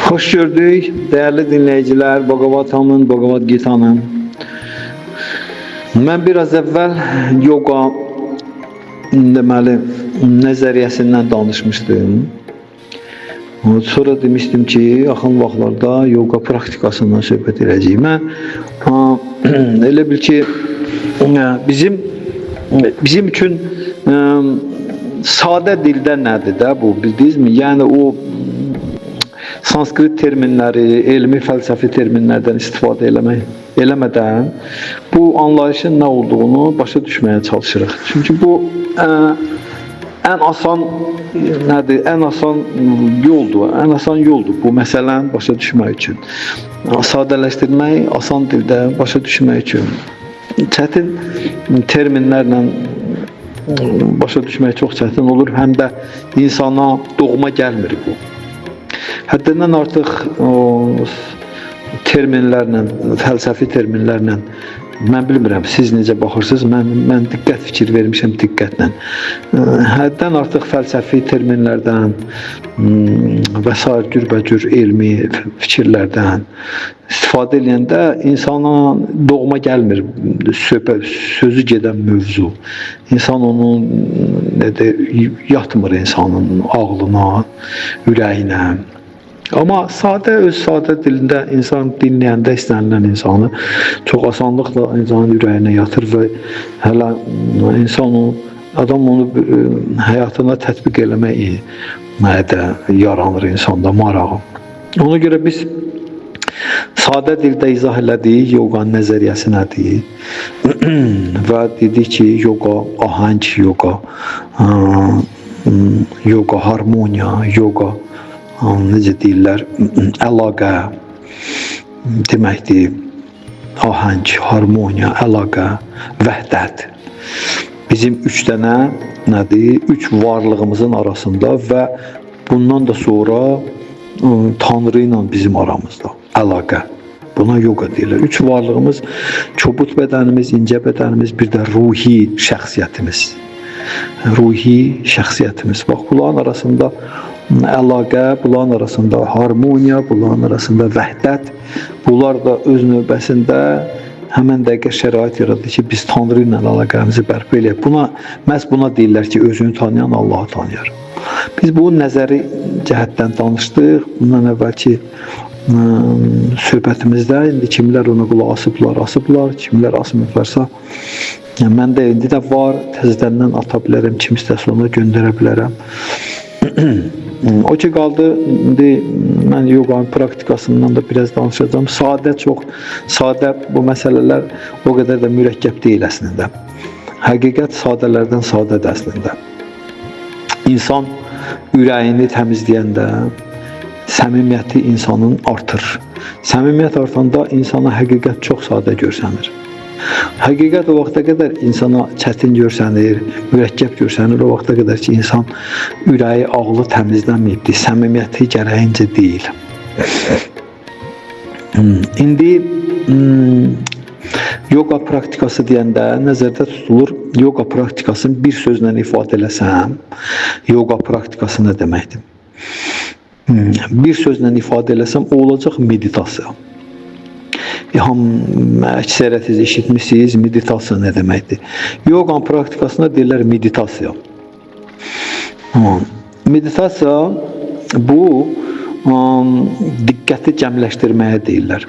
Hoş gördük değerli dinleyiciler, Bhagavatam'ın, Bhagavad Gita'nın. Ben biraz evvel yoga deməli nəzəriyyəsindən danışmışdım. Sonra demiştim ki, yaxın vaxtlarda yoga praktikasından söhbət edəcəyim. Elə bil ki, bizim üçün sadə dildə nədir də bu, bildinizmi? Yəni o sanskrit terminləri, elmi fəlsəfi terminlərdən istifadə eləmədən bu anlayışın nə olduğunu başa düşməyə çalışırıq. Çünki bu ən asan nədir? Ən asan yoldur. Ən asan yoldur bu məsələni başa düşmək üçün. Sadələşdirmək, asan dildə başa düşmək üçün. Çətin terminlərlə başa düşmək çox çətin olur. Həm də insana doğma gəlmir bu. Həddindən artıq terminlərlə, fəlsəfi terminlərlə, mən bilmirəm, siz necə baxırsınız, mən diqqət fikir vermişəm diqqətlə. Həddən artıq fəlsəfi terminlərdən və sair cürbəcür elmi fikirlərdən istifadə edəndə insana doğma gəlmir sözü gedən mövzu. İnsan onun yatmır insanın ağlına, ürəyinə. Amma öz sadə dilində insan dinləyəndə istənilən insanı çox asanlıqla insanın ürəyinə yatır və hələ adam onu həyatına tətbiq eləmək yaranır insanda marağı. Ona görə biz sadə dildə izah elədik, yoganın nəzəriyyəsi nədir və dedik ki, yoga ahəng, yoga harmoniya, yoga necə deyirlər, əlaqə deməkdir, ahəng, harmoniya, əlaqə, vəhdət. Bizim üç dənə nədir? Üç varlığımızın arasında və bundan da sonra Tanrı ilə bizim aramızda əlaqə. Buna yoga deyirlər. Üç varlığımız, çobut bədənimiz, incə bədənimiz, bir də ruhi şəxsiyyətimiz. Ruhi şəxsiyyətimiz. Bax, bunların arasında əlaqə, bunların arasında harmoniya, bunların arasında vəhdət. Bunlar da öz növbəsində həmən dəqiqə şərait yaradır ki, biz Tanrı ilə əlaqəmizi bərpa eləyək. Məhz buna deyirlər ki, özünü tanıyan Allahı tanıyar. Biz bu nəzəri cəhətdən danışdıq. Bundan əvvəlki söhbətimizdə indi kimlər ona qulaq asıblar, kimlər asmayıblarsa, məndə indi də var, təzədəndən ata bilərəm, kim istəsə ona göndərə bilərəm. O ki qaldı, indi mən yoganın praktikasından da biraz danışacağım. Çox sadə bu məsələlər o qədər də mürəkkəb deyil əslində. Həqiqət sadələrdən sadədir əslində. İnsan ürəyini təmizləyəndə səmimiyyəti insanın artır. Səmimiyyət artanda insana həqiqət çox sadə görsənir. Həqiqət o vaxta qədər insana çətin görsənir, mürəkkəb görsənir, o vaxta qədər ki, insan ürəyi, ağlı təmizlənməyibdir, səmimiyyəti gərəyincə deyil. İndi yoga praktikası deyəndə nəzərdə tutulur, yoga praktikasını bir sözlə ifadə eləsəm, yoga praktikası nə deməkdir? Bir sözlə ifadə eləsəm, o olacaq meditasiya. Əksəriyyətiniz eşitmişsiniz, meditasiya nə deməkdir? Yoganın praktikasına deyirlər meditasiya. Meditasiya bu diqqəti cəmləşdirməyə deyirlər.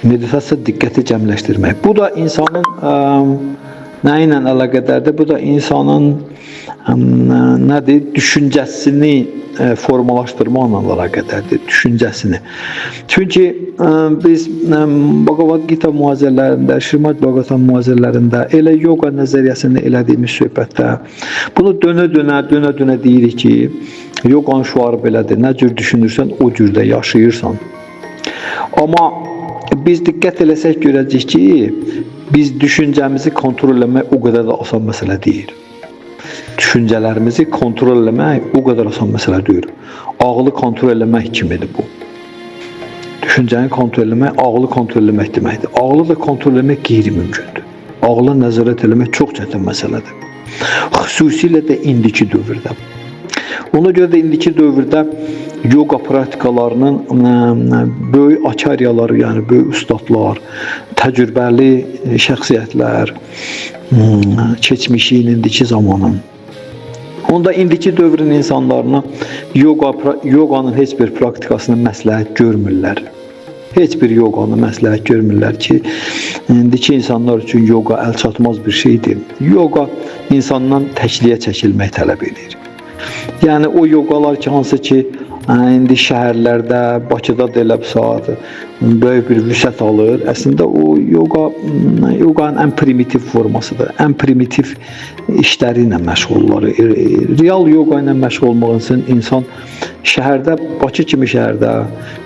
Meditasiya diqqəti cəmləşdirmək. Bu da insanın nə ilə əlaqədardır? Bu da insanın düşüncəsini formalaşdırmaqla əlaqədardır, düşüncəsini. Çünki biz Bhagavad Gita müəzzələrində, Şrimad Bhagavatam müəzzələrində elə yoga nəzəriyyəsini elədiyimiz söhbətdə bunu dönə-dönə deyirik ki, yoganın şuarı belədir, nə cür düşünürsən, o cürdə yaşayırsan. Amma biz diqqət eləsək görəcəyik ki, biz düşüncəmizi kontrol eləmək o qədər də asan məsələ deyil. Düşüncələrimizi kontrol eləmək o qədər asan məsələ deyil. Ağlı kontrol eləmək kimidir bu. Düşüncəni kontrol eləmək, ağlı kontrol eləmək deməkdir. Ağlı da kontrol eləmək qeyri-mümkündür. Ağlı nəzarət eləmək çox çətin məsələdir. Xüsusilə də indiki dövrdə. Ona görə də indiki dövrdə yoga praktikalarının böyük acharyaları, yəni böyük ustadlar, təcrübəli şəxsiyyətlər, keçmişin, indiki zamanın. Onda indiki dövrün insanlarına yoganın heç bir praktikasını məsləhət görmürlər. Heç bir yoganı məsləhət görmürlər ki, indiki insanlar üçün yoga əlçatmaz bir şeydir. Yoga insandan təkliyə çəkilmək tələb edir. Yəni o yogalar ki, hansı ki, indi şəhərlərdə, Bakıda da elə bir saat böyük bir vüsət alır. Əslində o yoganın ən primitiv formasıdır. Ən primitiv işləri ilə məşğullar. Real yoga ilə məşğul olmaq üçün insan şəhərdə, Bakı kimi şəhərdə,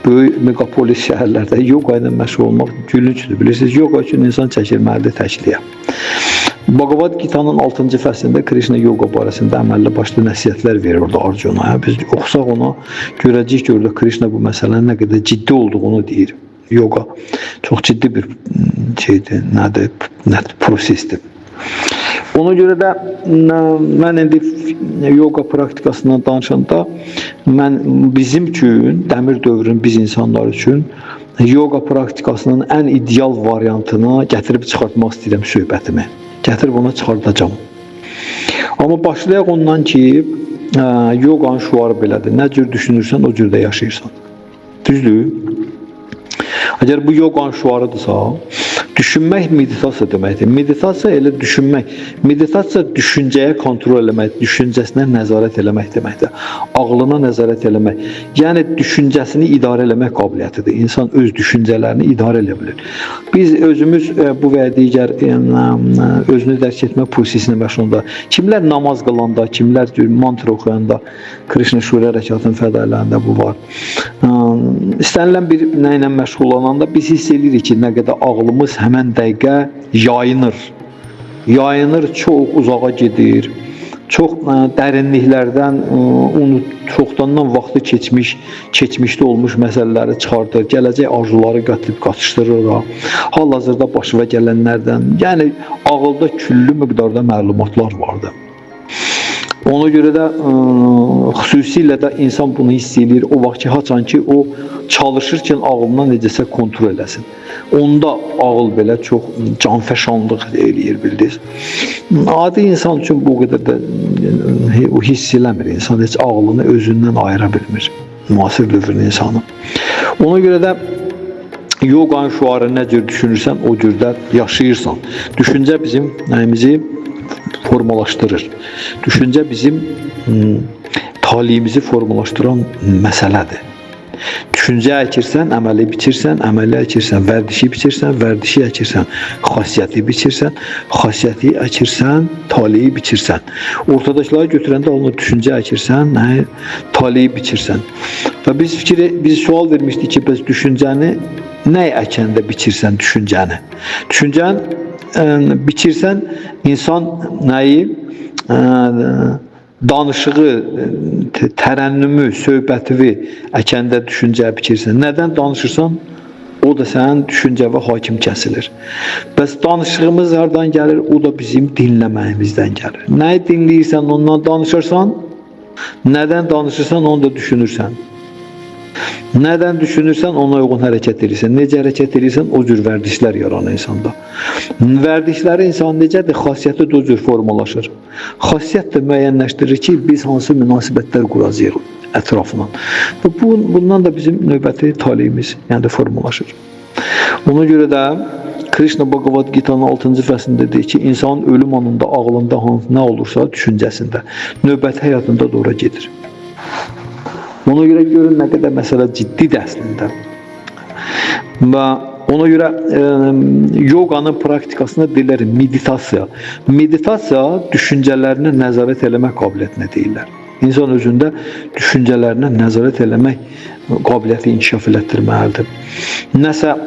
böyük megapolis şəhərlərdə yoga ilə məşğul olmaq gülüncdür. Bilirsiniz, yoga üçün insan çəkilməlidir təkliyə. Bhagavad Gita'nın 6-cı fəslində Krishna yoga barəsində əməlli başlı nəsihətlər verir orada Arjunaya. Biz oxusaq ona görəcəyik ki, orada Krishna bu məsələnin nə qədər ciddi olduğunu deyir. Yoga çox ciddi bir şeydir, nədir, prosesdir. Ona görə də mən indi yoga praktikasından danışanda bizim üçün, dəmir dövrün biz insanlar üçün yoga praktikasının ən ideal variantını gətirib çıxartmaq istəyirəm söhbətimi. Gətirib ona çıxardacağım. Amma başlayaq ondan ki, yoganın şuarı belədir. Nə cür düşünürsən, o cür də yaşayırsan. Düzdür? Əgər bu yoganın şuarıdırsa, düşünmək meditasiya deməkdir. Meditasiya elə düşünmək. Meditasiya düşüncəyə kontrol eləmək, düşüncəsinə nəzarət eləmək deməkdir. Ağlına nəzarət eləmək. Yəni düşüncəsini idarə eləmək qabiliyyətidir. İnsan öz düşüncələrini idarə edə bilir. Biz özümüz bu və digər özünü dərk etmə prosesində məşğulda. Kimlər namaz qılanda, kimlər mantra oxuyanda, Krishna Şura hərəkatının fədaillərində bu var. İstənilən bir nə ilə məşğul olanda biz hiss edirik ki, nə qədər ağlımız həmən dəqiqə yayınır. Yayınır, çox uzağa gedir. Çox dərinliklərdən çoxdandan vaxtı keçmişdə olmuş məsələləri çıxardır. Gələcək arzuları gətirib qaçışdırır. Hal-hazırda başına gələnlərdən, yəni ağılda küllü miqdarda məlumatlar vardır. Ona görə də xüsusilə də insan bunu hiss edir. O vaxt ki, haçan ki, o çalışırkən ağlından necəsə kontrol eləsin. Onda ağıl belə çox canfəşanlıq eləyir, bildiniz. Adi insan üçün bu qədər də o hiss eləmir. İnsan heç ağlını özündən ayıra bilmir. Müasir dövrün insanı. Ona görə də yoganın şuarı nə cür düşünürsən, o cür də yaşayırsan. Düşüncə bizim nəyimizi formalaşdırır. Düşüncə bizim taliyimizi formalaşdıran məsələdir. Düşüncə əkirsən, əməli biçirsən, əməli əkirsən, vərdişi biçirsən, vərdişi əkirsən, xasiyyəti biçirsən, xasiyyəti əkirsən, taliyi biçirsən. Ortadakıları götürəndə onu düşüncə əkirsən, taliyi biçirsən. Və biz sual vermişdik ki, biz düşüncəni nə əkəndə biçirsən düşüncəni? Düşüncəni biçirsən, insan nəyi? Danışığı, tərənnümü, söhbətivi əkəndə düşüncə biçirsən. Nədən danışırsan? O da sənin düşüncəvə hakim kəsilir. Bəs danışığımız hardan gəlir? O da bizim dinləməyimizdən gəlir. Nəyi dinləyirsən, ondan danışırsan? Nədən danışırsan, onu da düşünürsən. Nədən düşünürsən, ona uyğun hərəkət edirsən. Necə hərəkət edirsən, o cür vərdişlər yaranır insanda. Vərdişləri insan necədir? Xasiyyəti də o cür formalaşır. Xasiyyət də müəyyənləşdirir ki, biz hansı münasibətlər quracağıq ətrafından. Və bundan da bizim növbəti taliyimiz yəni formalaşır. Ona görə də Krishna Bhagavad Gita'nın 6-cı fəslində deyir ki, insanın ölüm anında, ağlında nə olursa düşüncəsində, növbəti həyatında da ora gedir. Ona görə görün nə qədər məsələ ciddidir əslində. Və ona görə yoganın praktikasına deyirlər meditasiya. Meditasiya düşüncələrinə nəzarət eləmək qabiliyyətinə deyirlər. İnsan özündə düşüncələrinə nəzarət eləmək qabiliyyəti inkişaf elətdirməlidir. Nəsə,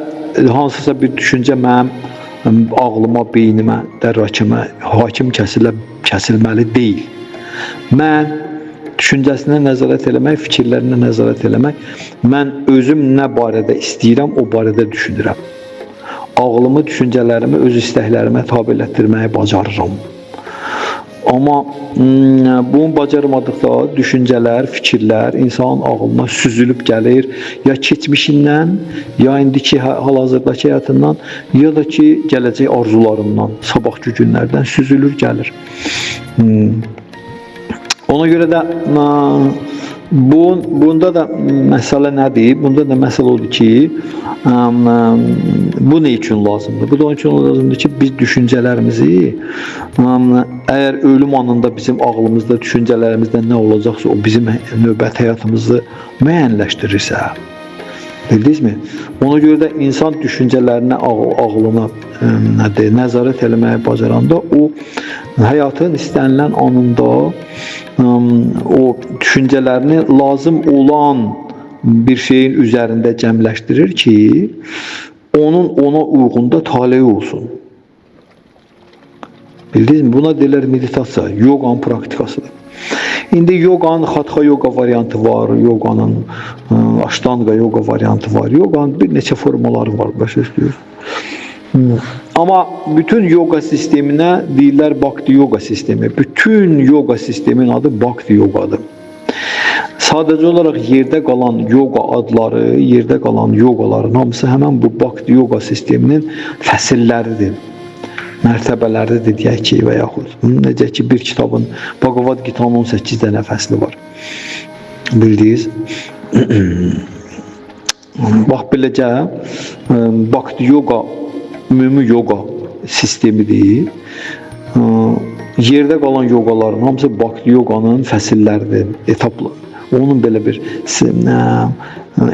hansısa bir düşüncə mənim ağlıma, beynimə, dərrakimə hakim kəsilməli deyil. Mən düşüncəsinə nəzarət eləmək, fikirlərinə nəzarət eləmək, mən özüm nə barədə istəyirəm, o barədə düşünürəm. Ağlımı, düşüncələrimi öz istəklərimə tabi elətdirməyi bacarıram. Amma bunu bacarmadıqda düşüncələr, fikirlər insanın ağlına süzülüb gəlir. Ya keçmişindən, ya indiki hal-hazırdakı həyatından, ya da ki gələcək arzularından, sabahki günlərdən süzülür gəlir. Ona görə də bunda da məsələ nədir? Bunda da məsələ odur ki, bu ne üçün lazımdır? Bu da onun üçün lazımdır ki, biz düşüncələrimizi əgər ölüm anında bizim ağlımızda, düşüncələrimizdə nə olacaqsa, o bizim növbəti həyatımızı müəyyənləşdirirsə, bildinizmi? Ona görə də insan düşüncələrinə, ağlına nəzarət eləməyi bacaranda o həyatın istənilən anında o düşüncələrini lazım olan bir şeyin üzərində cəmləşdirir ki, ona uyğun da taleyi olsun. Bildinizmi? Buna deyirlər meditasiya, yoganın praktikasıdır. İndi yoganın hatha yoga variantı var, yoganın ashtanga yoga variantı var, yoganın bir neçə formaları var, başa düşürsünüz. Ama bütün yoga sisteminə deyirlər Bhakti yoga sistemi. Bütün yoga sistemin adı Bhakti yogadır. Sadəcə olaraq yerdə qalan yoga adları, yerdə qalan yogaların hamısı həmən bu Bhakti yoga sisteminin fəsilləridir. Mərtəbələridir deyək ki, və yaxud. Necə ki, bir kitabın Bhagavad Gita'nın 18 dənə fəsli var. Bildiniz. Bax, beləcə Bhakti yoga ümumi yoga sistemidir. Yerdə qalan yogaların hamısı Bhakti yoganın fəsilləridir, etapları. Onun belə bir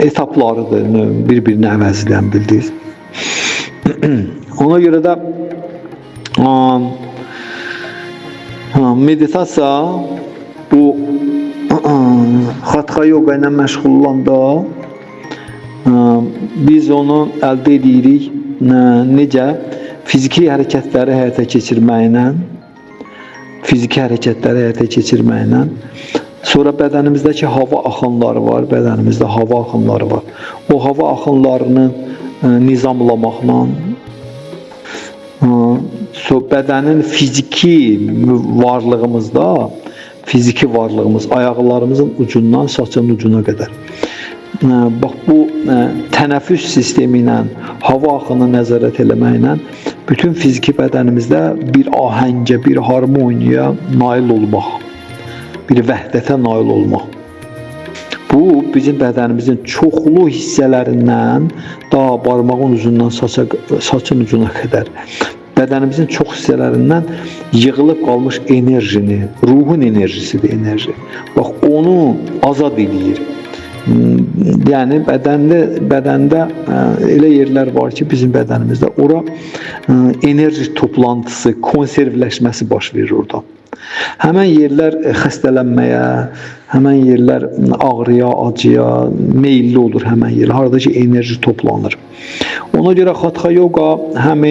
etaplarıdır, bir-birini əvəzləyən, bildiniz. Ona görə də meditasiya bu hatha yoga ilə məşğul olanda biz onu əldə edirik necə? Fiziki hərəkətləri həyata keçirməklə, sonra bədənimizdəki hava axınları var, bədənimizdə hava axınları var. O hava axınlarını nizamlamaqla, bədənin fiziki varlığımız, ayaqlarımızın ucundan saçın ucuna qədər. Bax, bu tənəffüs sistemi ilə, hava axını nəzarət eləməklə bütün fiziki bədənimizdə bir ahəngə, bir harmoniyaya nail olmaq, bir vəhdətə nail olmaq. Bu, bizim bədənimizin çoxlu hissələrindən, daha barmağın ucundan saçın ucuna qədər, bədənimizin çox hissələrindən yığılıb qalmış enerjini, ruhun enerjisidir enerji. Bax, onu azad edir. Yəni bədəndə elə yerlər var ki, bizim bədənimizdə ora enerji toplantısı, konservləşməsi baş verir orada. Həmən yerlər xəstələnməyə, həmən yerlər ağrıya, acıya meyilli olur həmən yerlər. Harada ki enerji toplanır. Ona görə hatha yoga həm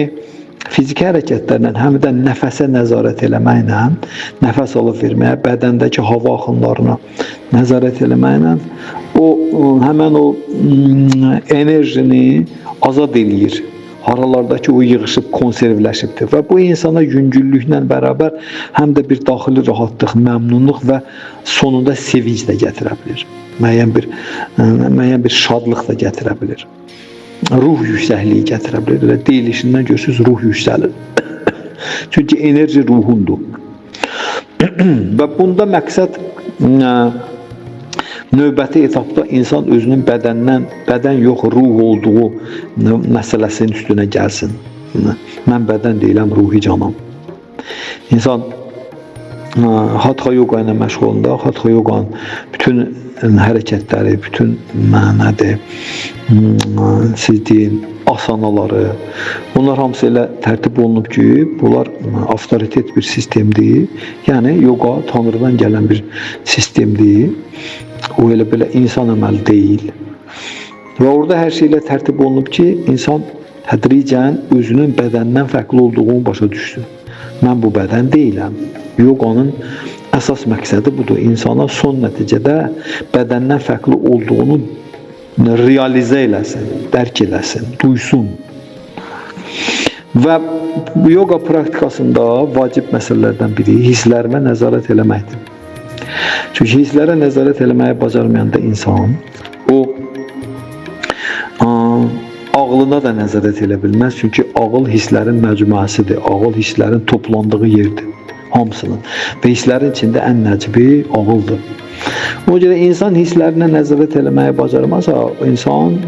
fiziki hərəkətlərlə, həm də nəfəsə nəzarət eləməklə, nəfəs alıb verməyə, bədəndəki hava axınlarına nəzarət eləməklə həmən o enerjini azad eləyir. Haralardakı o yığışıb, konservləşibdir. Və bu insana yüngüllüklə bərabər həm də bir daxili rahatlıq, məmnunluq və sonunda sevinç də gətirə bilir. Müəyyən bir şadlıq da gətirə bilir. Ruh yüksəkliyi gətirə bilir. Elə deyilişindən görürsünüz, ruh yüksəlir. Çünki enerji ruhundur. Və bunda məqsəd növbəti etapda insan özünün bədən yox, ruh olduğu məsələsinin üstünə gəlsin. Mən bədən deyiləm, ruhi canam. İnsan hatha yoga ilə məşğul olanda, hatha yoganın bütün hərəkətləri, bütün nədir, siz deyin, asanaları, bunlar hamısı elə tərtib olunub ki, bunlar avtoritet bir sistemdir. Yəni, yoga Tanrıdan gələn bir sistemdir. O elə belə insan əməli deyil. Və orada hər şeylə tərtib olunub ki, insan tədricən özünün bədəndən fərqli olduğunu başa düşsün. Mən bu bədən deyiləm. Yoganın əsas məqsədi budur. İnsana son nəticədə bədəndən fərqli olduğunu realizə eləsin, dərk eləsin, duysun. Və yoga praktikasında vacib məsələlərdən biri hisslərimə nəzarət eləməkdir. Çünki hisslərə nəzarət eləməyi bacarmayanda insan o ağlına da nəzarət elə bilməz. Çünki ağıl hisslərin məcmuəsidir. Ağıl hisslərin toplandığı yerdir. Hamısının. Və hisslərin içində ən nəcibi ağıldır. Ona görə insan hisslərinə nəzarət eləməyi bacarmazsa, insan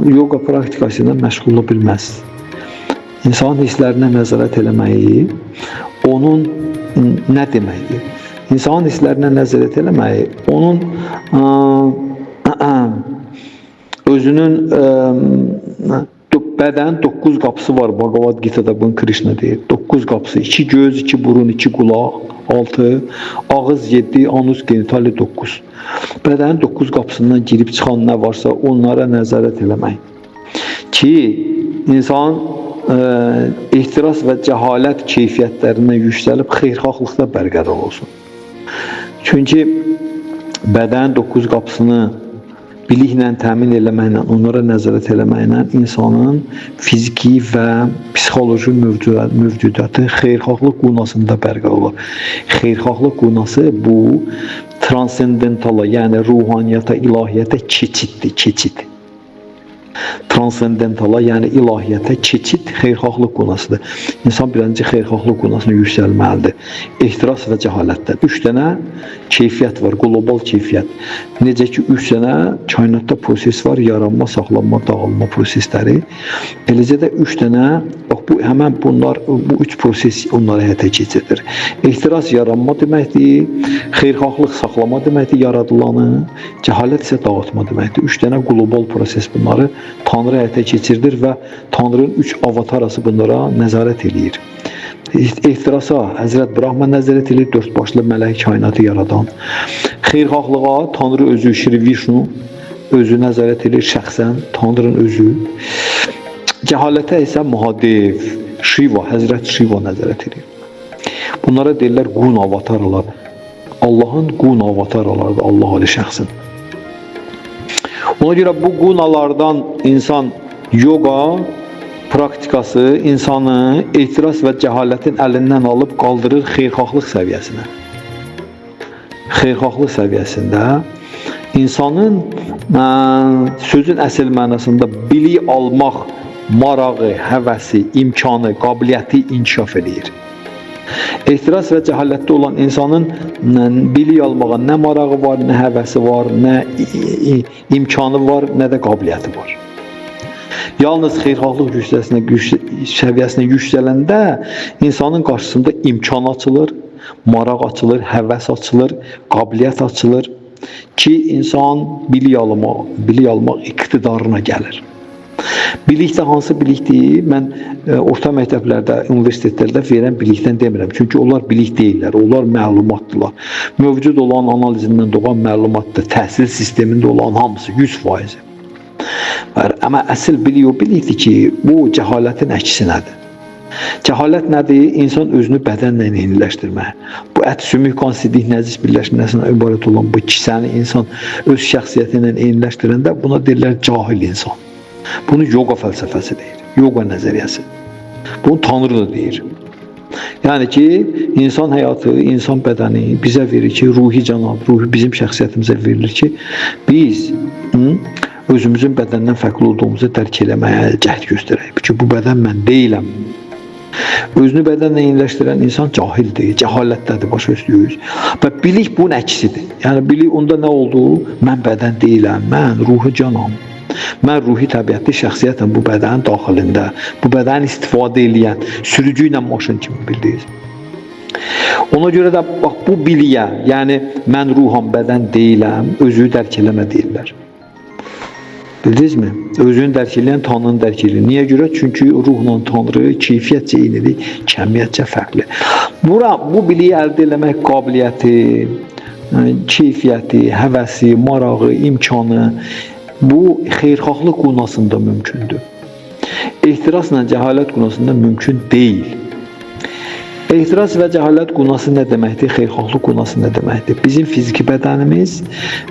yoga praktikasıyla məşğul ola bilməz. İnsan hisslərinə nəzarət eləməyi onun nə deməkdir? İnsanın hisslərinə nəzarət eləməyi onun özünün bədən 9 qapısı var. Bhagavad Gita'da bunu Krishna deyir. 9 qapısı. 2 göz, 2 burun, 2 qulaq, 6, ağız 7, anus genitali 9. Bədənin 9 qapısından girib çıxan nə varsa onlara nəzarət eləmək. Ki insan ehtiras və cəhalət keyfiyyətlərindən yüksəlib xeyirxahlıqda bərqərar olsun. Çünki bədən 9 qapısını biliklə təmin eləməklə, onlara nəzarət eləməklə insanın fiziki və psixoloji mövcudatı xeyirxahlıq qunasında bərqərar olur. Xeyirxahlıq qunası bu transcendentala, yəni ruhaniyyata, ilahiyyata keçiddir, keçid. Transcendentala, yəni ilahiyyata keçid xeyirxahlıq qunasıdır. İnsan birinci xeyirxahlıq qunasına yüksəlməlidir. Ehtiras və cəhalətdən. 3 dənə keyfiyyət var, qlobal keyfiyyət. Necə ki 3 dənə kainatda proses var, yaranma, saxlanma, dağılma prosesləri. Eləcə də 3 dənə, bax bu həmən bunlar, bu 3 proses onları həyata keçirir. Ehtiras yaranma deməkdir, xeyirxahlıq saxlama deməkdir yaradılanı, cəhalət isə dağıtma deməkdir. 3 dənə qlobal proses bunları Tanrı həyata keçirdir və Tanrının 3 avatarası bunlara nəzarət eləyir. Ehtirasa Həzrət Brahma nəzarət eləyir, 4 başlı mələk kainatı yaradan. Xeyirxahlığa Tanrı özü, Şri Vishnu özü nəzarət eləyir, şəxsən Tanrının özü. Cəhalətə isə Mahadev, Shiva, Həzrət Shiva nəzarət eləyir. Bunlara deyirlər qun avatarlar. Allahın qun avatarlarıdır, Allah Ali şəxsin. Ona görə bu qunalardan insan yoga praktikası insanı ehtiras və cəhalətin əlindən alıb qaldırır xeyirxahlıq səviyyəsinə. Xeyirxahlıq səviyyəsində insanın sözün əsl mənasında bilik almaq marağı, həvəsi, imkanı, qabiliyyəti inkişaf edir. Ehtiras və cəhalətdə olan insanın bilik almağa nə marağı var, nə həvəsi var, nə imkanı var, nə də qabiliyyəti var. Yalnız xeyirxahlıq səviyyəsinə yüksələndə insanın qarşısında imkan açılır, maraq açılır, həvəs açılır, qabiliyyət açılır ki, insan bilik almaq iqtidarına gəlir. Bilikdə hansı bilikdir? Mən orta məktəblərdə, universitetlərdə verən bilikdən demirəm. Çünki onlar bilik deyirlər, onlar məlumatdırlar. Mövcud olan analizindən doğan məlumatdır, təhsil sistemində olan hamısı 100%. Amma əsl bilik o bilikdir ki, bu cəhalətin əksinədir. Cəhalət nədir? İnsan özünü bədənlə eyniləşdirmək. Bu ət, sümük, qan, sidik, nəcis birləşməsindən ibarət olan bu ikisini insan öz şəxsiyyəti ilə eyniləşdirəndə buna deyirlər cahil insan. Bunu yoga fəlsəfəsi deyir, yoga nəzəriyyəsi. Bunu Tanrı da deyir. Yəni ki, insan həyatı, insan bədəni bizə verir ki, ruhi cənab, ruhi bizim şəxsiyyətimizə verilir ki, biz özümüzün bədəndən fərqli olduğumuzu dərk eləməyə cəhd göstərək. Çünki bu bədən mən deyiləm. Özünü bədənlə eyniləşdirən insan cahildir, cəhalətdədir, başa düşdünüz. Və bilik bunun əksidir. Yəni bilik onda nə oldu? Mən bədən deyiləm, mən ruhi canam. Mən ruhi təbiətli şəxsiyyətəm bu bədənin daxilində, bu bədəni istifadə edən, sürücü ilə maşın kimi bildiniz. Ona görə də bax bu biliyə, yəni mən ruham, bədən deyiləm, özünü dərk eləmə deyirlər. Bildinizmi? Özünü dərk eləyən Tanrını dərk eləyir. Niyə görə? Çünki ruhla Tanrı keyfiyyətcə eynidir, kəmiyyətcə fərqli. Bu biliyi əldə eləmək qabiliyyəti, keyfiyyəti, həvəsi, marağı, imkanı bu xeyirxahlıq qunasında mümkündür. Ehtirasla cəhalət qunasında mümkün deyil. Ehtiras və cəhalət qunası nə deməkdir? Xeyirxahlıq qunası nə deməkdir? Bizim fiziki bədənimiz,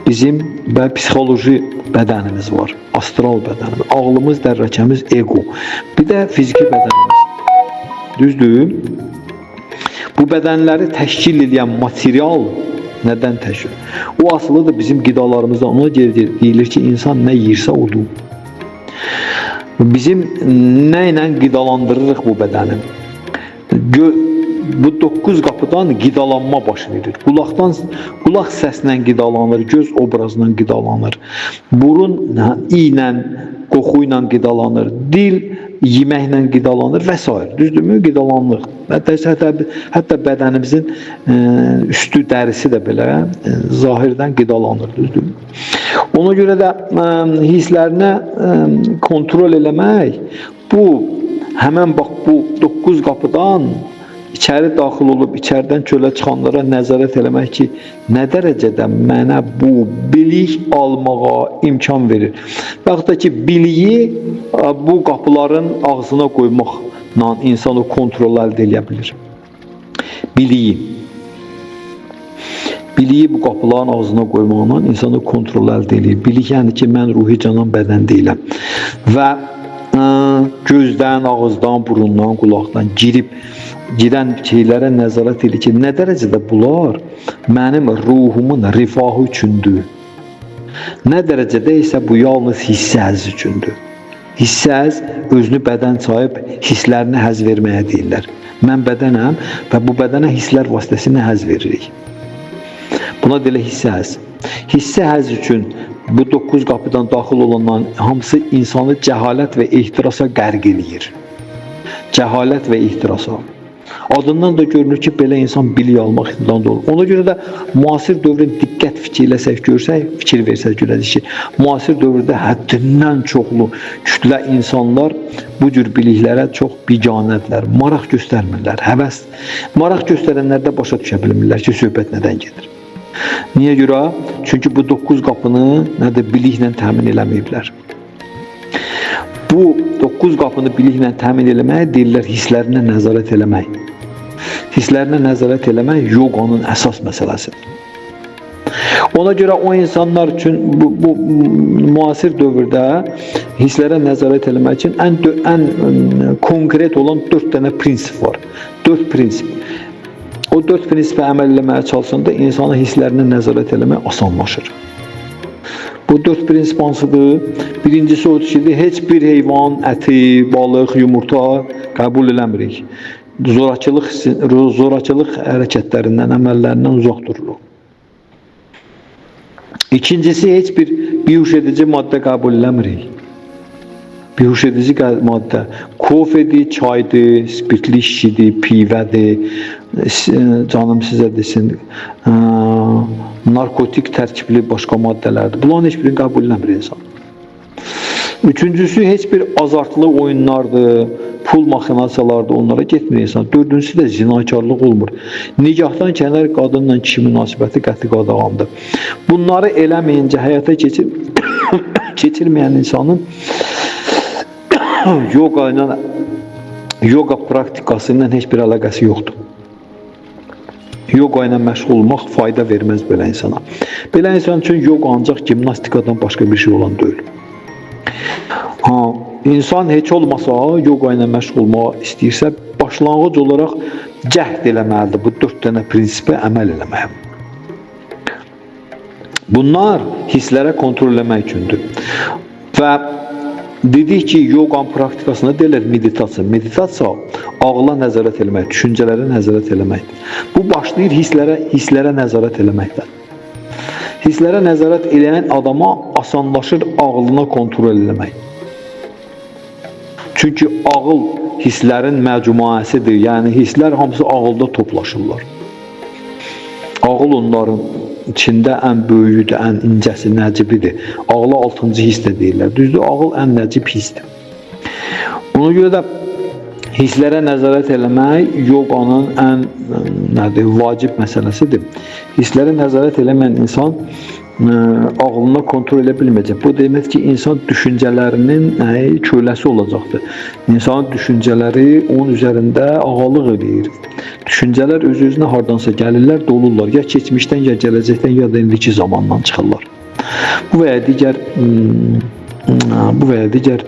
bizim və psixoloji bədənimiz var. Astral bədənimiz, ağlımız, dərrəkəmiz, ego. Bir də fiziki bədənimiz. Düzdür? Bu bədənləri təşkil edən material nədən təşkil? O asılıdır bizim qidalarımızdan. Ona görə deyilir ki, insan nə yeyirsə odur. Bizim nə ilə qidalandırırıq bu bədəni? Bu 9 qapıdan qidalanma baş verir. Qulaq səslə qidalanır, göz obrazla qidalanır. Burun ilə, qoxu ilə qidalanır, dil yeməklə qidalanır və s. Düzdürmü? Qidalanırıq. Hətta bədənimizin üstü dərisi də belə zahirdən qidalanır. Düzdürmü? Ona görə də hisslərini kontrol eləmək, bu həmən bax bu 9 qapıdan içəri daxil olub, içərdən çölə çıxanlara nəzarət eləmək ki, nə dərəcədə mənə bu bilik almağa imkan verir. Və yaxud da ki, biliyi bu qapıların ağzına qoymaqla insan o kontrol əldə edə bilir. Biliyi bu qapıların ağzına qoymaqla insanı kontrol əldə edir. Bilik yəni ki, mən ruhi canan bədən deyiləm. Və gözdən, ağızdan, burundan, qulaqdan girən şeylərə nəzarət edir ki, nə dərəcədə bunlar mənim ruhumun rifahı üçündür. Nə dərəcədə isə bu yalnız hissə-həz üçündür. Hissə-həz özünü bədən sayıb hisslərini həz verməyə deyirlər. Mən bədənəm və bu bədənə hisslər vasitəsilə həz veririk. Buna deyilə hissə-həz. Hissə-həz üçün bu 9 qapıdan daxil olanların hamısı insanı cəhalət və ehtirasa qərq eləyir. Cəhalət və ehtirasa. Adından da görünür ki, belə insan bilik almaq ixtiyarında olur. Ona görə də müasir dövrün diqqət fikirləsək, fikir versək görəcək ki, müasir dövrdə həddindən çoxlu kütlə insanlar bu cür biliklərə çox biganədirlər, maraq göstərmirlər, həvəs. Maraq göstərənlər də başa düşə bilmirlər ki, söhbət nədən gedir. Niyə görə? Çünki bu 9 qapını biliklə təmin eləməyiblər. Bu 9 qapını biliklə təmin eləmək deyirlər hisslərinə nəzarət eləmək. Hisslərinə nəzarət eləmək yoqanın əsas məsələsidir. Ona görə o insanlar üçün bu müasir dövrdə hisslərə nəzarət eləmək üçün ən konkret olan 4 dənə prinsip var. 4 prinsip. O 4 prinsipə əməl eləməyə çalışanda insana hisslərinə nəzarət eləmək asanlaşır. Bu 4 prinsip hansıdır? Birincisi odur ki, heç bir heyvan, əti, balıq, yumurta qəbul eləmirik. Zorakılıq hərəkətlərindən, əməllərindən uzaq dururuq. İkincisi, heç bir bihuş edici maddə qəbul eləmirik. Bihuş edici maddə kofedir, çaydır, spirtli şişidir, pivədir, canım sizə desin, narkotik tərkibli başqa maddələrdir. Bunların heç birini qəbul eləmir insan. Üçüncüsü, heç bir azartlı oyunlardır, pul maxinasiyalardır, onlara getmir insan. Dördüncüsü də zinakarlıq olmur. Nigahdan kənar qadınla kişi münasibəti qəti qadağandır. Bunları eləməyincə həyata keçirməyən insanın yoga praktikası ilə heç bir əlaqəsi yoxdur. Yoga ilə məşğul olmaq fayda verməz belə insana. Belə insan üçün yoga ancaq gimnastikadan başqa bir şey olan deyil. İnsan heç olmasa yoga ilə məşğul olmaq istəyirsə, başlanğıc olaraq cəhd eləməlidir. Bu 4 dənə prinsipə əməl eləməyə. Bunlar hisslərə kontrol eləmək üçündür. Və dedik ki, yoganın praktikasına deyilir meditasiya. Meditasiya ağla nəzarət eləmək, düşüncələrə nəzarət eləməkdir. Bu başlayır hisslərə nəzarət eləməkdən. Hisslərə nəzarət eləyən adama asanlaşır ağlına kontrol eləmək. Çünki ağıl hisslərin məcmuəsidir. Yəni hisslər hamısı ağılda toplaşırlar. Ağıl onların içində ən böyüyüdür, ən incəsi, nəcibidir. Ağla 6-cı hiss də deyirlər. Düzdür, ağıl ən nəcib hissdir. Ona görə də hisslərə nəzarət eləmək yoganın ən vacib məsələsidir. Hisslərə nəzarət eləməyən insan ağlına kontrol elə bilməyəcək. Bu demək ki, insan düşüncələrinin köləsi olacaqdır. İnsanın düşüncələri onun üzərində ağalıq edir. Düşüncələr öz-özünə hardansa gəlirlər, dolurlar. Ya keçmişdən, ya gələcəkdən, ya da indiki zamandan çıxırlar. Bu və ya digər bu və ya digər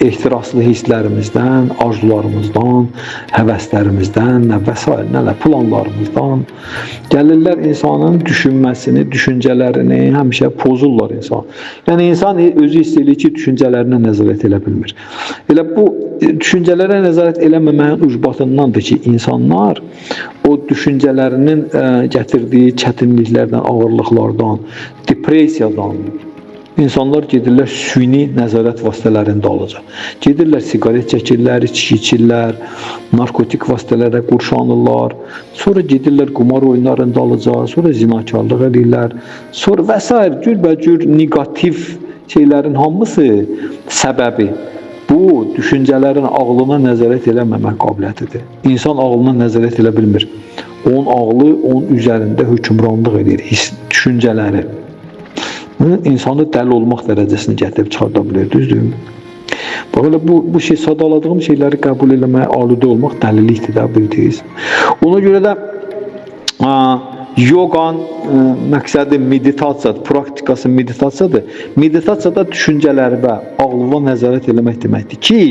ehtiraslı hisslərimizdən, arzularımızdan, həvəslərimizdən və s. nələr, planlarımızdan gəlirlər insanın düşünməsini, düşüncələrini həmişə pozurlar insan. Yəni insan özü hiss edir ki, düşüncələrinə nəzarət edə bilmir. Elə bu düşüncələrə nəzarət eləməməyin ucbatındandır ki, insanlar o düşüncələrinin gətirdiyi çətinliklərdən, ağırlıqlardan, depressiyadan, İnsanlar gedirlər süni nəzarət vasitələrində alacaq. Gedirlər siqaret çəkirlər, içki içirlər, narkotik vasitələrə qurşanırlar. Sonra gedirlər qumar oyunlarında alacaq, sonra zinakarlıq edirlər. Sonra və s. cürbəcür negativ şeylərin hamısı səbəbi bu düşüncələrin ağlına nəzarət eləməmək qabiliyyətidir. İnsan ağlına nəzarət elə bilmir. Onun ağlı onun üzərində hökmranlıq edir, düşüncələri. İnsanı dəli olmaq dərəcəsini gətirib çıxarda bilir, düzdür? Böyle bu şey sadaladığım şeyləri qəbul eləməyə aludə olmaq dəlilikdir də, bildiniz. Ona görə də yoqan məqsədi meditasiyadır, praktikası meditasiyadır. Meditasiyada düşüncələri və ağlıva nəzarət eləmək deməkdir ki,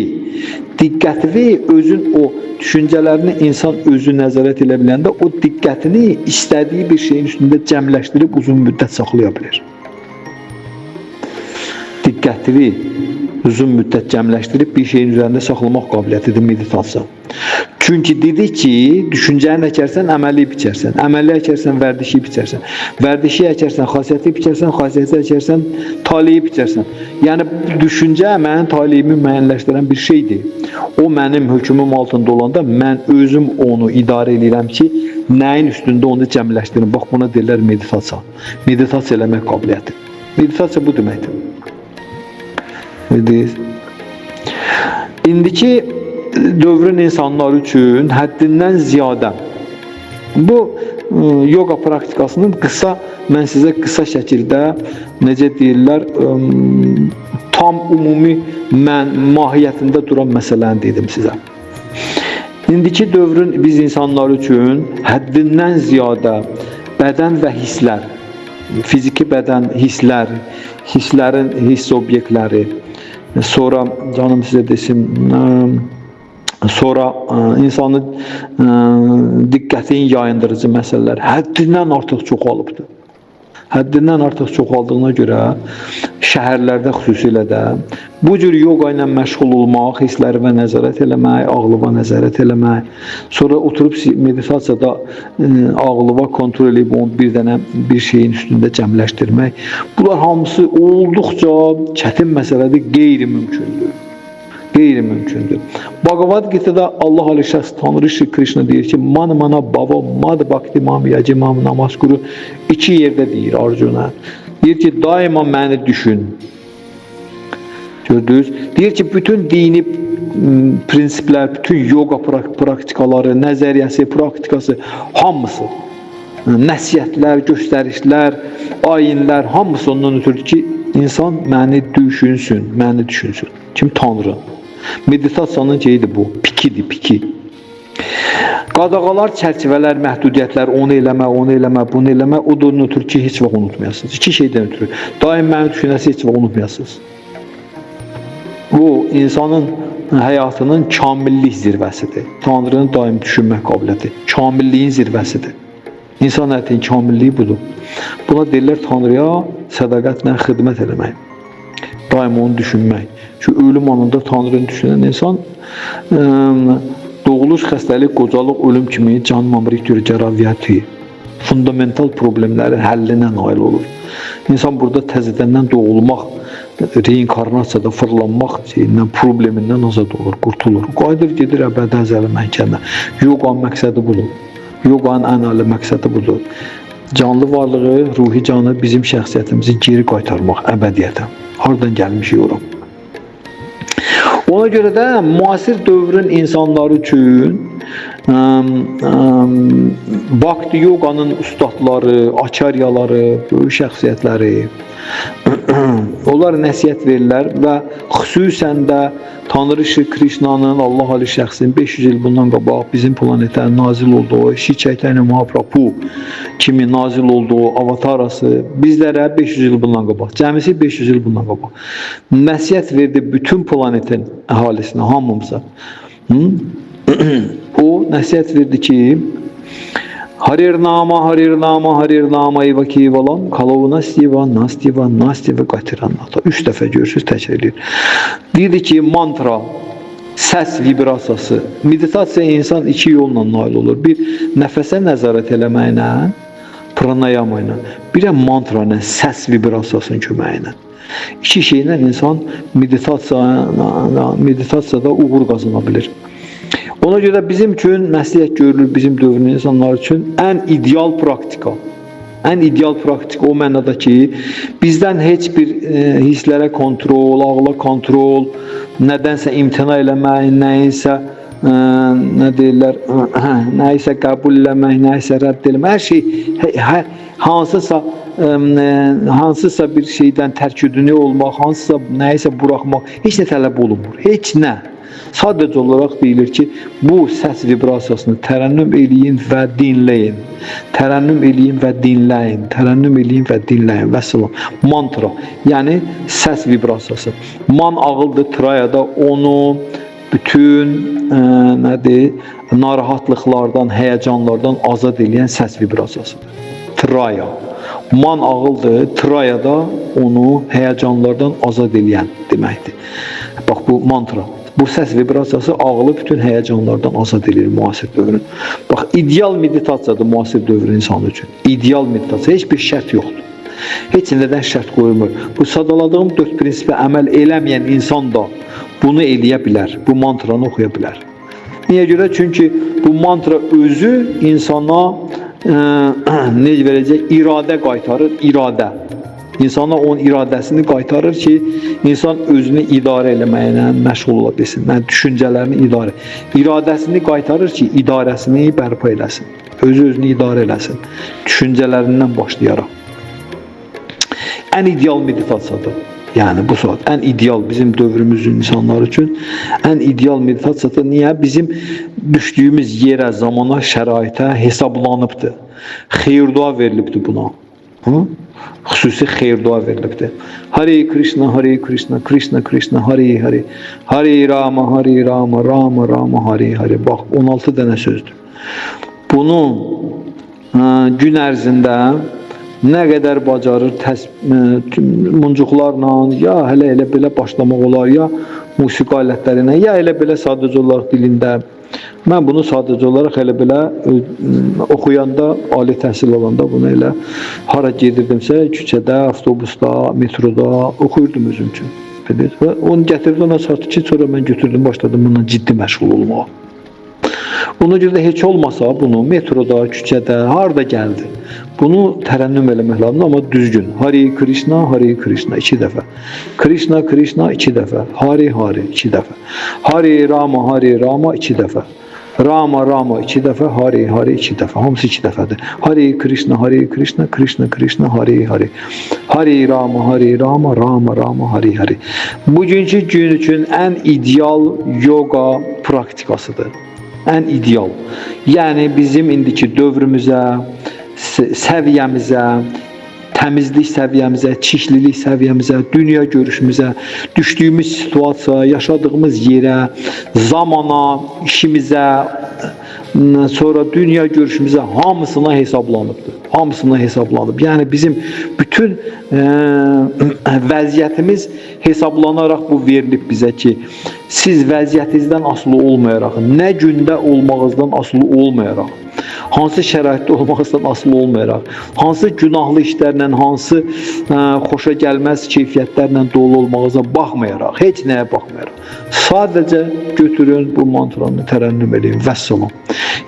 diqqətini özün o düşüncələrini insan özü nəzarət elə biləndə o diqqətini istədiyi bir şeyin üstündə cəmləşdirib uzun müddət saxlaya bilir. Diqqətini uzun müddət cəmləşdirib bir şeyin üzərində saxlamaq qabiliyyətidir meditasiya. Çünki dedik ki, düşüncəni əkərsən, əməli biçərsən. Əməli əkərsən, vərdişi biçərsən. Vərdişi əkərsən, xasiyyəti biçərsən. Xasiyyəti əkərsən, taliyi biçərsən. Yəni, düşüncə mənim taliyimi müəyyənləşdirən bir şeydir. O mənim hökmüm altında olanda mən özüm onu idarə edirəm ki, nəyin üstündə onu cəmləşdirim. Bax, buna deyirlər meditasiya. Meditasiya eləmək qabiliyyəti. Meditasiya bu deməkdir. İndiki dövrün insanları üçün həddindən ziyadə bu yoga praktikasının mən sizə qısa şəkildə necə deyirlər tam ümumi mahiyyətində duran məsələni dedim sizə. İndiki dövrün biz insanlar üçün həddindən ziyadə bədən və hisslər, fiziki bədən, hisslər, hisslərin hiss obyektləri, sonra canım sizə desin, sonra insanın diqqətini yayındırıcı məsələlər həddindən artıq çoxalıbdır. Həddindən artıq çoxaldığına görə şəhərlərdə xüsusilə də bu cür yoga ilə məşğul olmaq, hisslərimə nəzarət eləmək, ağlıma nəzarət eləmək, sonra oturub meditasiyada ağlıma kontrol edib onu bir şeyin üstündə cəmləşdirmək, bunlar hamısı olduqca çətin məsələdir, qeyri-mümkündür. Qeyri-mümkündür. Bhagavad Gita'da Allah Aleyhisselam Tanrı Shri Krishna deyir ki, Man mana bhava mad bhakti mam yajimam namaskuru iki yerdə deyir Arjuna. Deyir ki, daima məni düşün. Gördünüz? Deyir ki, bütün dini prinsiplər, bütün yoga praktikaları, nəzəriyyəsi, praktikası hamısı, nəsiyyətlər, göstərişlər, ayinlər hamısı ondan ötürü ki, insan məni düşünsün, məni düşünsün. Kim? Tanrı. Meditasiyanın şeyidir bu, pikidir, piki. Qadağalar, çərçivələr, məhdudiyyətlər, onu eləmə, bunu eləmə, o da onun ötürü ki, heç vaxt unutmayasınız. İki şeydən ötürü. Daim məni düşünəsi heç vaxt unutmayasınız. Bu, insanın həyatının kamillik zirvəsidir. Tanrını daim düşünmək qabiliyyəti. Kamilliyin zirvəsidir. İnsan həyatının kamilliyi budur. Buna deyirlər Tanrıya sədaqətlə xidmət eləmək. Daim onu düşünmək. Çünki ölüm anında Tanrını düşünən insan doğuluş, xəstəlik, qocalıq, ölüm kimi can mamrik cəraviyyəti, fundamental problemlərin həllinə nail olur. İnsan burada təzədəndən doğulmaq, reinkarnasiyada fırlanmaq şeyindən, problemindən azad olur, qurtulur. Qayıdır, gedir əbədi əzəli məhkəmə. Yoganın məqsədi budur. Yoganın ən ali məqsədi budur. Canlı varlığı, ruhi canı bizim şəxsiyyətimizi geri qaytarmaq əbədiyyətə. Hardan gəlmişik ora? Ona görə də müasir dövrün insanları üçün Bhakti yoganın ustadları, acharyaları, böyük şəxsiyyətləri, Onlar nəsihət verirlər və xüsusən də Tanrı Şri Krishnanın, Allah Ali şəxsin 500 il bundan qabaq bizim planetə nazil olduğu, Şri Chaitanya Mahaprabhu kimi nazil olduğu avatarası bizlərə 500 il bundan qabaq, cəmisi 500 il bundan qabaq nəsihət verdi bütün planetin əhalisinə, hamımıza. O nəsihət verdi ki, Harir nama, Harir nama, Harir nama eva kevalam, kalovuna stiva, nastiva, nastiva, qatiranata. 3 dəfə görürsünüz, təkrar edir. Deyirdi ki, mantra, səs vibrasiyası. Meditasiya insan 2 yolla nail olur. Bir, nəfəsə nəzarət eləməklə, pranayama ilə. Bir də mantra ilə, səs vibrasiyasının köməyi ilə. 2 şeylə insan meditasiyada uğur qazana bilir. Ona görə bizim üçün məsləhət görülür bizim dövrün insanlar üçün ən ideal praktika. Ən ideal praktika o mənada ki, bizdən heç bir hisslərə kontrol, ağla kontrol, nədənsə imtina eləmək, nəyisə nə deyirlər, nəyisə qəbul eləmək, nəyisə rədd eləmək, hər şey hansısa bir şeydən tərküdünü olmaq, hansısa nəyisə buraxmaq, heç nə tələb olunmur, heç nə. Sadəcə olaraq deyilir ki, bu səs vibrasiyasını tərənnüm eləyin və dinləyin. Tərənnüm eləyin və dinləyin. Tərənnüm eləyin və dinləyin. Vəssalam. Mantra, yəni səs vibrasiyası. Man ağıldır trayada onu bütün narahatlıqlardan, həyəcanlardan azad edən səs vibrasiyasıdır. Traya. Man ağıldır, trayada onu həyəcanlardan azad edən deməkdir. Bax, bu mantra. Bu səs vibrasiyası ağlı bütün həyəcanlardan azad edir müasir dövrün. Bax, ideal meditasiyadır müasir dövrün insanı üçün. İdeal meditasiya, heç bir şərt yoxdur. Heç nədən şərt qoyulmur. Bu sadaladığım 4 prinsipə əməl eləməyən insan da bunu eləyə bilər, bu mantranı oxuya bilər. Niyə görə? Çünki bu mantra özü insana necə verəcək? İradə qaytarır, iradə. İnsana onun iradəsini qaytarır ki, insan özünü idarə eləməyinə məşğul ola bilsin. Yəni, düşüncələrini idarə. İradəsini qaytarır ki, idarəsini bərpa eləsin. Özü-özünü idarə eləsin. Düşüncələrindən başlayaraq. Ən ideal meditasiyadır. Yəni, bu saat ən ideal bizim dövrümüzün insanları üçün ən ideal meditasiyadır. Niyə? Bizim düşdüyümüz yerə, zamana, şəraitə hesablanıbdır. Xeyir-dua verilibdir buna. Xüsusi xeyir-dua verilibdir. Hare Krishna, Hare Krishna, Krishna Krishna, Hare Hare, Hare Rama, Hare Rama, Rama Rama, Hare Hare. Bax, 16 dənə sözdür. Bunu gün ərzində nə qədər bacarır muncuqlarla, ya elə belə başlamaq olar, ya musiqi alətləri ilə, ya elə belə sadəcə olaraq dilində. Mən bunu sadəcə olaraq elə belə oxuyanda, ali təhsil alanda bunu elə hara gedirdimsə, küçədə, avtobusda, metroda oxuyurdum özüm üçün. Və onu gətirdi, ona satdı ki, sonra mən götürdüm, başladım bundan ciddi məşğul olmağa. Ona görə də heç olmasa bunu metroda, küçədə, harada gəldi. Bunu tərənnüm eləmək lazımdır, amma düzgün. Hare Krishna, Hare Krishna 2 dəfə. Krishna Krishna 2 dəfə. Hare Hare 2 dəfə. Hare Rama, Hare Rama 2 dəfə. Rama Rama 2 dəfə, Hare Hare 2 dəfə. Hamısı 2 dəfədir. Hare Krishna, Hare Krishna, Krishna Krishna, Hare Hare. Hare Rama, Hare Rama, Rama Rama, Hare Hare. Bugünkü gün üçün ən ideal yoga praktikasıdır. Ən ideal. Yəni bizim indiki dövrümüzə, səviyyəmizə, təmizlik səviyyəmizə, çirklilik səviyyəmizə, dünya görüşümüzə, düşdüyümüz situasiya, yaşadığımız yerə, zamana, işimizə, sonra dünya görüşümüzə hamısına hesablanıbdır. Hamısına hesablanıb. Yəni bizim bütün vəziyyətimiz hesablanaraq bu verilib bizə ki, siz vəziyyətinizdən asılı olmayaraq, nə gündə olmağınızdan asılı olmayaraq, hansı şəraitdə olmağınızdan asılı olmayaraq, hansı günahlı işlərlə, hansı xoşa gəlməz keyfiyyətlərlə dolu olmağınıza baxmayaraq, heç nəyə baxmayaraq, sadəcə götürün bu mantranı tərənnüm edin. Vəssalam.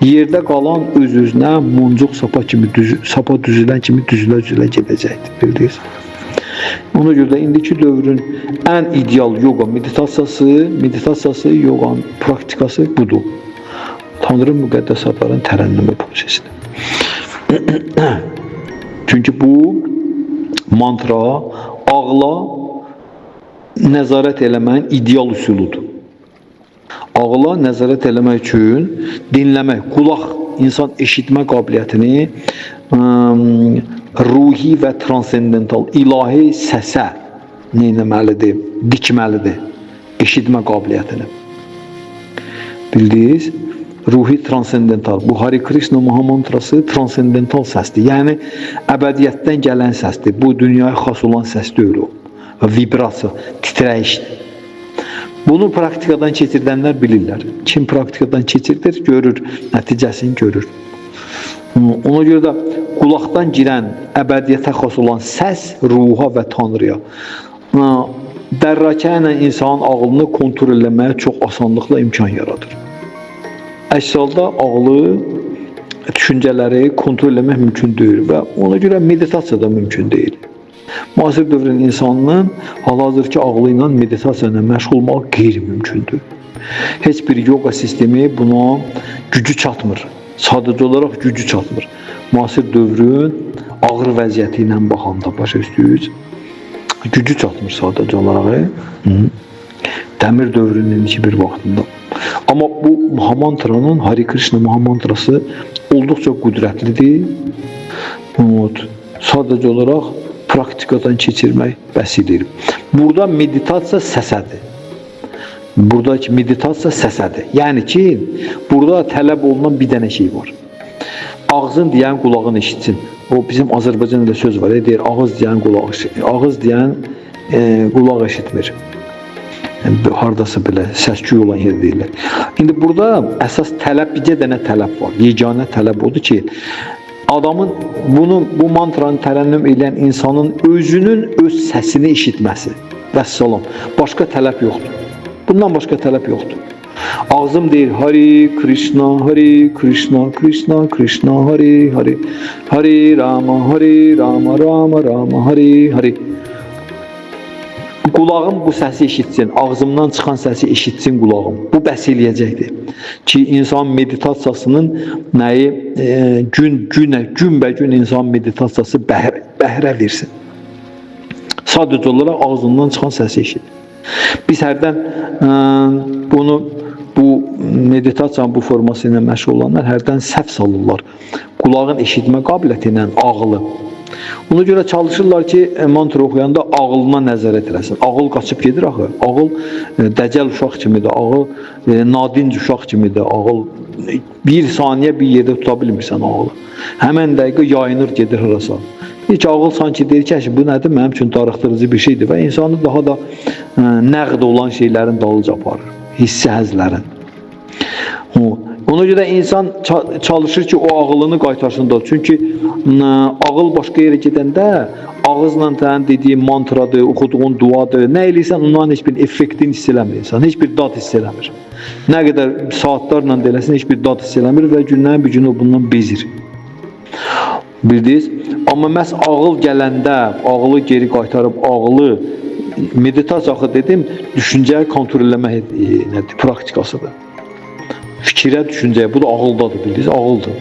Yerdə qalan öz-özünə muncuq sapa düzülən kimi düzülə-düzülə gedəcəkdir. Bildiniz? Ona görə də indiki dövrün ən ideal yoga meditasiyası, yoganın praktikası budur. Tanrı müqəddəs adların tərənnümü prosesidir. Çünki bu mantra ağla nəzarət eləməyin ideal üsuludur. Ağla nəzarət eləmək üçün dinləmək, qulaq, insan eşitmə qabiliyyətini ruhi və transendental, ilahi səsə neynəməlidir, dikməlidir, eşitmə qabiliyyətini. Bildiniz? Ruhi transendental. Bu Hare Krishna Mahamantrası transendental səsdir. Yəni, əbədiyyətdən gələn səsdir. Bu, dünyaya xas olan səs deyil o. Vibrasiya, titrəyişdir. Bunu praktikadan keçirdənlər bilirlər. Kim praktikadan keçirdir, görür, nəticəsini görür. Ona görə də qulaqdan girən əbədiyyətə xas olan səs ruha və tanrıya dərrakə ilə insanın ağlını kontrol eləməyə çox asanlıqla imkan yaradır. Əks halda ağlı, düşüncələri kontrol etmək mümkün deyil və ona görə meditasiya da mümkün deyil. Müasir dövrün insanının hal-hazırki ağlı ilə meditasiya ilə məşğul olmaq qeyri-mümkündür. Heç bir yoga sistemi buna gücü çatmır. Sadəcə olaraq gücü çatmır. Müasir dövrün ağır vəziyyəti ilə baxanda başa düşdünüz. Gücü çatmır sadəcə olaraq. Dəmir dövrünün indiki bir vaxtında. Amma bu Mahamantranın, Hare Krishna Mahamantrası olduqca qüdrətlidir. Sadəcə olaraq praktikadan keçirmək bəs edir. Burada meditasiya səsədir. Buradakı meditasiya səsədir. Yəni ki, burada tələb olunan bir dənə şey var. Ağzın deyən qulağın eşitsin. O bizim Azərbaycanda söz var, deyir, ağız deyən qulaq eşitmir. Ağız deyən qulaq eşitmir. Hardasa belə səs-küy olan yer deyirlər. İndi burada əsas tələb, bir dənə tələb var. Yeganə tələb odur ki, adamın bu mantranı tərənnüm edən insanın özünün öz səsini eşitməsi. Vəssalam. Başqa tələb yoxdur. Bundan başqa tələb yoxdur. Ağzım deyir Hare Krishna, Hare Krishna, Krishna Krishna, Hare Hare, Hare Rama, Hare Rama, Rama Rama, Hare Hare. Qulağım bu səsi eşitsin, ağzımdan çıxan səsi eşitsin qulağım. Bu bəs eləyəcəkdir ki, insan meditasiyasının nəyi gün insan meditasiyası bəhrə versin. Sadəcə olaraq ağzından çıxan səsi eşit. Biz hərdən bu meditasiyanın bu forması ilə məşğul olanlar hərdən səhv salırlar. Qulağın eşitmə qabiliyyəti ilə ağlı. Ona görə çalışırlar ki, mantra oxuyanda ağlına nəzarət eləsin. Ağıl qaçıb gedir axı. Ağıl dəcəl uşaq kimidir, ağıl nadinc uşaq kimidir, ağıl bir saniyə bir yerdə tuta bilmirsən ağılı. Həmən dəqiqə yayınır, gedir harasa. Heç ağıl sanki deyir ki, bu nədir, mənim üçün darıxdırıcı bir şeydir və insanı daha da nəqd olan şeylərin dalınca aparır, hissi həzlərin. Ona görə insan çalışır ki, o ağıllını qaytarsın da. Çünki ağıl başqa yerə gedəndə ağızla təyin dediyi mantradır, oxuduğun duadır, nə eləyirsən onların heç bir effektini hiss eləmir insan, heç bir dad hiss eləmir. Nə qədər saatlarla deləsin, heç bir dad hiss eləmir və gündən bir gün o bundan bezir. Bildiniz? Amma məhz ağıl gələndə, ağılı geri qaytarıb, ağılı meditasiya dedim, düşüncəyə kontrol eləmək praktikasıdır. Fikrə, düşüncəyə, bu da ağıldadır, bildiniz, ağıldır.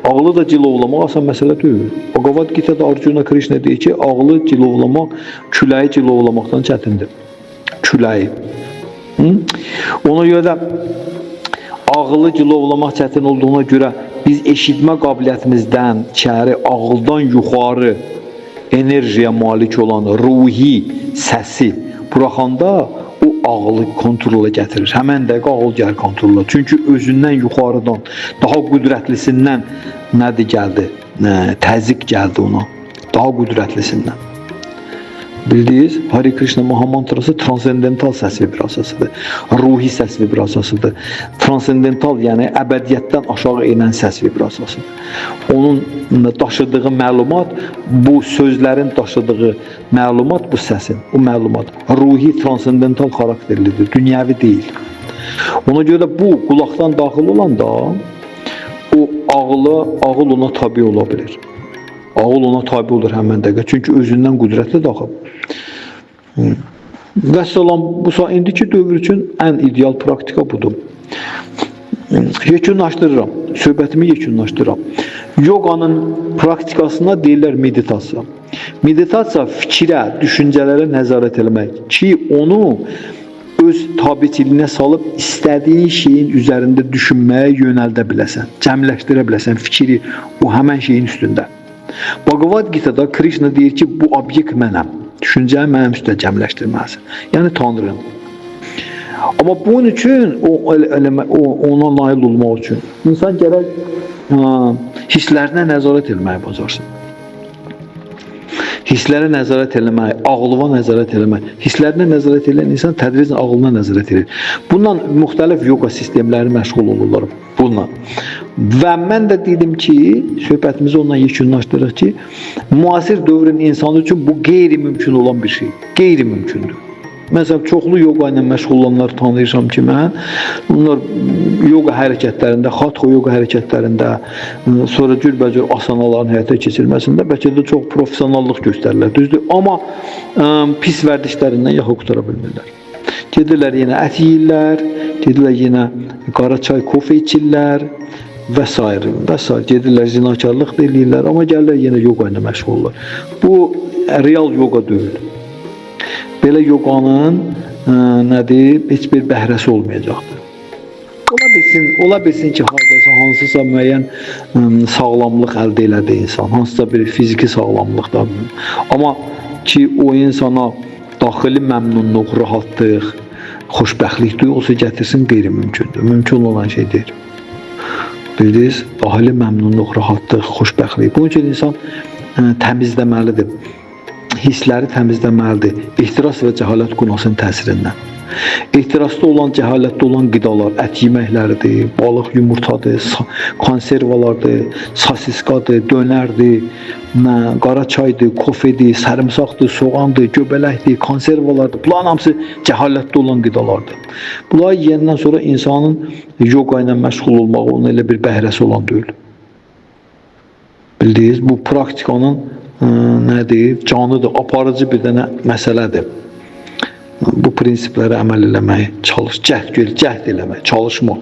Ağılı da cilovlamaq asan məsələ deyil. Bhagavad Gita'da Arjuna Krishna deyir ki, ağılı cilovlamaq, küləyi cilovlamaqdan çətindir. Küləyi. Ona görə də ağılı cilovlamaq çətin olduğuna görə biz eşitmə qabiliyyətimizdən içəri, ağıldan yuxarı enerjiyə malik olan ruhi səsi buraxanda o ağılı kontrola gətirir. Həmən dəqiqə ağıl gəlir kontrola. Çünki özündən yuxarıdan, daha qüdrətlisindən nədir gəldi? Təzyiq gəldi ona. Daha qüdrətlisindən. Bildiniz, Hare Krishna Mahamantrası transendental səs vibrasiyasıdır. Ruhi səs vibrasiyasıdır. Transendental, yəni əbədiyyətdən aşağı enən səs vibrasiyasıdır. Onun daşıdığı məlumat, bu sözlərin daşıdığı məlumat, bu səsin, bu məlumat ruhi transendental xarakterlidir, dünyəvi deyil. Ona görə də bu qulaqdan daxil olanda o ağıl ona tabi ola bilir. Ağıl ona tabi olur həmən dəqiqə. Çünki özündən qüdrətli daxil. Vəssalam, bu indiki dövr üçün ən ideal praktika budur. Yekunlaşdırıram, söhbətimi yekunlaşdırıram. Yoganın praktikasına deyirlər meditasiya. Meditasiya fikrə, düşüncələrə nəzarət etmək ki, onu öz tabiçiliyinə salıb istədiyin şeyin üzərində düşünməyə yönəldə biləsən, cəmləşdirə biləsən fikri o həmən şeyin üstündə. Bhagavad Gita'da Krishna deyir ki, bu obyekt mənəm. Düşüncəni mənim üstə cəmləşdirməlisən. Yəni Tanrın. Amma bunun üçün ona nail olmaq üçün insan gərək hisslərinə nəzarət etməyi bacarsın. Hisslərə nəzarət etmək, ağlına nəzarət etmək. Hisslərinə nəzarət edən insan tədricən ağlına nəzarət edir. Bundan müxtəlif yoga sistemləri məşğul olurlar bununla. Və mən də dedim ki, söhbətimizi ondan yekunlaşdırırıq ki, müasir dövrün insanı üçün bu qeyri-mümkün olan bir şey. Qeyri-mümkündür. Məsələn, çoxlu yoga ilə məşğul olanları tanıyırsam ki, mən, onlar yoga hərəkətlərində, hatha yoga hərəkətlərində, sonra cürbəcür asanaların həyata keçirilməsində bəlkə də çox professionallıq göstərirlər, düzdür. Amma pis vərdişlərindən yaxa qutara bilmirlər. Gedirlər yenə ət yeyirlər, gedirlər yenə qara çay, kofe içirlər və s. və s. Gedirlər zinakarlıq da eləyirlər, amma gəlirlər yenə yoga ilə məşğul olurlar. Bu real yoga deyil. Belə yoganın nədir, heç bir bəhrəsi olmayacaqdır. Ola bilsin ki, hansısa müəyyən sağlamlıq əldə elədi insan, hansısa bir fiziki sağlamlıqda. Amma ki, o insana daxili məmnunluq, rahatlıq, xoşbəxtlik duyğusu gətirsin, qeyri-mümkündür. Mümkün olan şey deyil. Bildiniz, daxili məmnunluq, rahatlıq, xoşbəxtlik. Bunun üçün insan təmizləməlidir. Hissləri təmizləməlidir. Ehtiras və cəhalət qunasının təsirindən. Ehtirasda olan, cəhalətdə olan qidalar, ət yeməkləridir, balıq, yumurtadır, konservalardır, sasiskadır, dönərdir, qara çaydır, kofedir, sarımsaqdır, soğandır, göbələkdir, konservalardır. Bunların hamısı cəhalətdə olan qidalardır. Bunları yiyəndən sonra insanın yoga ilə məşğul olmağı onun elə bir bəhrəsi olan deyil. Bildiniz, bu praktikanın nədir? Canıdır, aparıcı bir dənə məsələdir. Bu prinsiplərə əməl eləməyə çalış, cəhd eləmək, çalışmaq.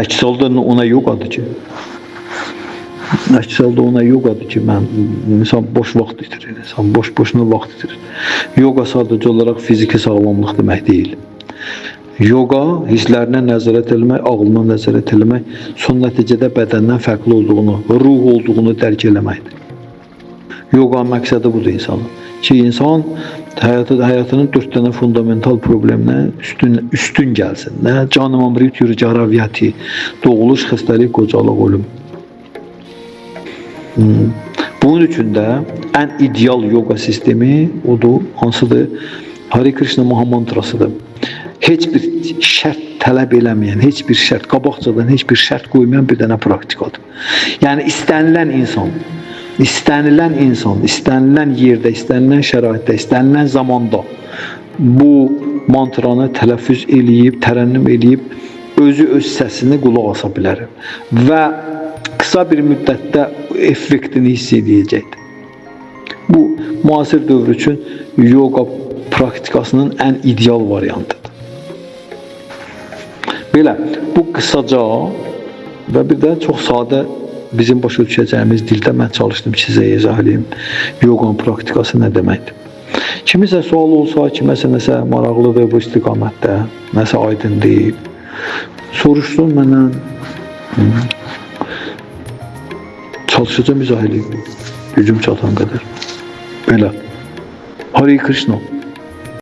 Əks halda ona yogadır ki, insan boş vaxt itirir, insan boş-boşuna vaxt itirir. Yoga sadəcə olaraq fiziki sağlamlıq demək deyil. Yoga hisslərinə nəzarət etmək, ağlına nəzarət etmək, son nəticədə bədəndən fərqli olduğunu, ruh olduğunu dərk eləməkdir. Yoga məqsədi budur insanın. Ki, insan həyatının 4 dənə fundamental problemlə üstün gəlsin. Nə? Canım amrit yürücəraviyyəti, doğuluş, xəstəlik, qocalıq, ölüm. Bunun üçün də ən ideal yoga sistemi odur, hansıdır? Hare Krishna Mahamantrasıdır. Heç bir şərt tələb eləməyən, heç bir şərt, qabaqcadan heç bir şərt qoymayan bir dənə praktikadır. Yəni, istənilən yerdə, istənilən şəraitdə, istənilən zamanda bu mantranı tələffüz eləyib, tərənnüm eləyib, özü öz səsini qulaq asa bilər və qısa bir müddətdə effektini hiss edəcəkdir. Bu, müasir dövr üçün yoga praktikasının ən ideal variantıdır. Belə, bu qısaca və bir də çox sadə bizim başa düşəcəyimiz dildə mən çalışdım sizə izah edeyim. Yoganın praktikası nə deməkdir? Kimisə sual olsa, kiməsə nəsə maraqlıdır bu istiqamətdə, nəsə aydın deyil. Soruşsun məndən. Çalışacağım izah edeyim. Gücüm çatan qədər. Belə. Hare Krishna.